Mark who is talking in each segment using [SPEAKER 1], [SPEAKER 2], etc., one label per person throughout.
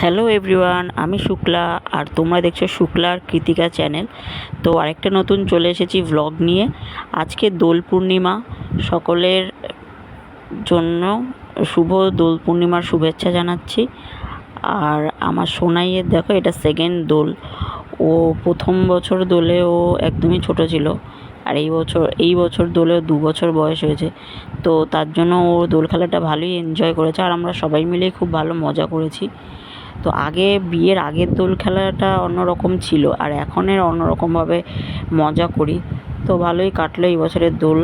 [SPEAKER 1] Hello everyone, আমি শুক্লা আর তোমরা দেখছো শুক্লার কৃতিকা চ্যানেল। তো আরেকটা নতুন চলে এসেছি ভ্লগ নিয়ে। আজকে দোল পূর্ণিমা, সকলের জন্য শুভ দোল পূর্ণিমার শুভেচ্ছা জানাচ্ছি। আর আমার সোনাইয়ের দেখো, এটা সেকেন্ড দোল। ও প্রথম বছর দোলে ও একদমই ছোট ছিল, আর এই বছর দোলেও 2 বছর বয়স হয়েছে। তো তার জন্য ও দোল খেলাটা ভালোই এনজয় করেছে, আর আমরা সবাই মিলেই খুব ভালো মজা করেছি। তো বিয়ের আগের দোল খেলাটা অন্যরকম ছিল, আর এখনের অন্যরকমভাবে মজা করি। তো ভালোই কাটলো এই বছরের দোল।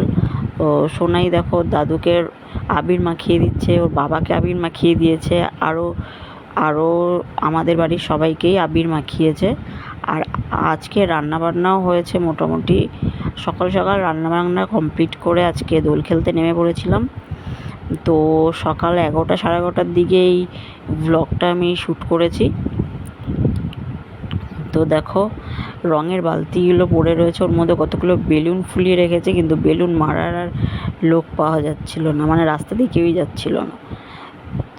[SPEAKER 1] তো সোনাই দেখো দাদুকে আবির মাখিয়ে দিচ্ছে, ওর বাবাকে আবির মাখিয়ে দিয়েছে, আরও আরও আমাদের বাড়ির সবাইকেই আবির মাখিয়েছে। আর আজকে রান্নাবান্নাও হয়েছে মোটামুটি। সকাল সকাল রান্নাবান্না কমপ্লিট করে আজকে দোল খেলতে নেমে পড়েছিলাম। তো সকাল 11টা সাড়ে 11টার দিকেই ব্লগটা আমি শ্যুট করেছি। তো দেখো, রঙের বালতিগুলো পড়ে রয়েছে, ওর মধ্যে কতগুলো বেলুন ফুলিয়ে রেখেছে, কিন্তু বেলুন মারার আর লোক পাওয়া যাচ্ছিল না, মানে রাস্তা দিয়ে কেউই যাচ্ছিল না।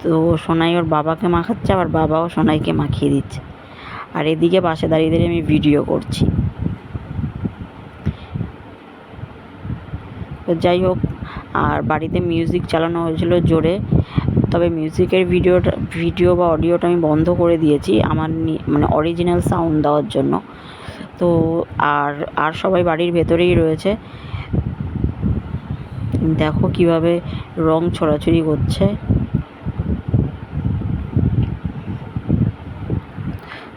[SPEAKER 1] তো সোনাই ওর বাবাকে মাখাচ্ছে, আবার বাবাও সোনাইকে মাখিয়ে দিচ্ছে, আর এদিকে পাশে দাঁড়িয়ে দাঁড়িয়ে আমি ভিডিও করছি। তো যাই হোক, আর বাড়িতে মিউজিক চালানো হয়েছিল জোরে, তবে মিউজিকের ভিডিও বা অডিওটা আমি বন্ধ করে দিয়েছি আমার মানে অরিজিনাল সাউন্ড দেওয়ার জন্য। তো আর সবাই বাড়ির ভেতরেই রয়েছে। দেখো কিভাবে রং ছোড়াছুড়ি করছে।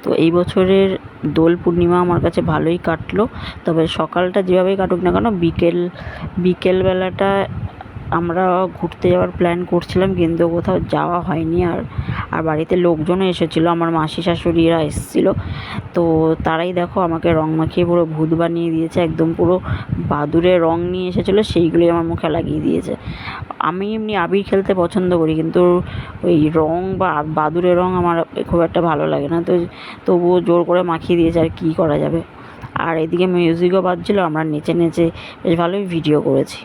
[SPEAKER 1] তো এই বছরের দোল পূর্ণিমা আমার কাছে ভালোই কাটলো। তবে সকালটা যেভাবেই কাটুক না কেন, বিকেলবেলাটা আমরা ঘুরতে যাওয়ার প্ল্যান করছিলাম, কিন্তু কোথাও যাওয়া হয়নি। আর বাড়িতে লোকজনও এসেছিলো, আমার মাসি শাশুড়িরা এসেছিলো। তো তারাই দেখো আমাকে রং মাখিয়ে পুরো ভূত বানিয়ে দিয়েছে, একদম পুরো বাদুড়ের রং নিয়ে এসেছিলো, সেইগুলোই আমার মুখে লাগিয়ে দিয়েছে। আমি এমনি আবির খেলতে পছন্দ করি, কিন্তু ওই রং বা বাদুড়ের রং আমার খুব একটা ভালো লাগে না। তো তবুও জোর করে মাখিয়ে দিয়েছে, আর কী করা যাবে। আর এদিকে মিউজিকও বাজছিলো, আমরা নেচে নেচে বেশ ভালোই ভিডিও করেছি।